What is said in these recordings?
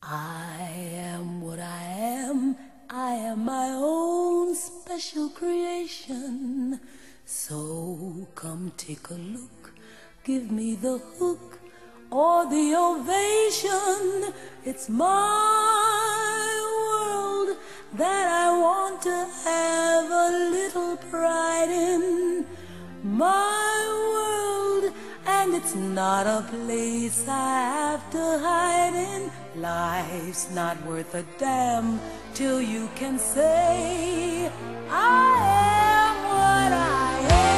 I am what I am my own special creation. So come take a look, give me the hook or the ovation. It's my world that I want to have a little pride in. My world, and it's not a place I have to hide in. Life's not worth a damn till you can say I am what I am.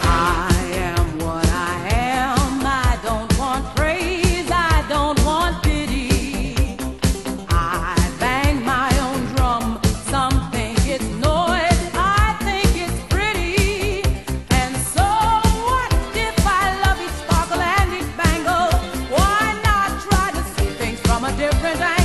I am what I am. I don't want praise, I don't want pity. I bang my own drum. Some think it's noise, I think it's pretty. And so what if I love each sparkle and each bangle? Why not try to see things from a different angle?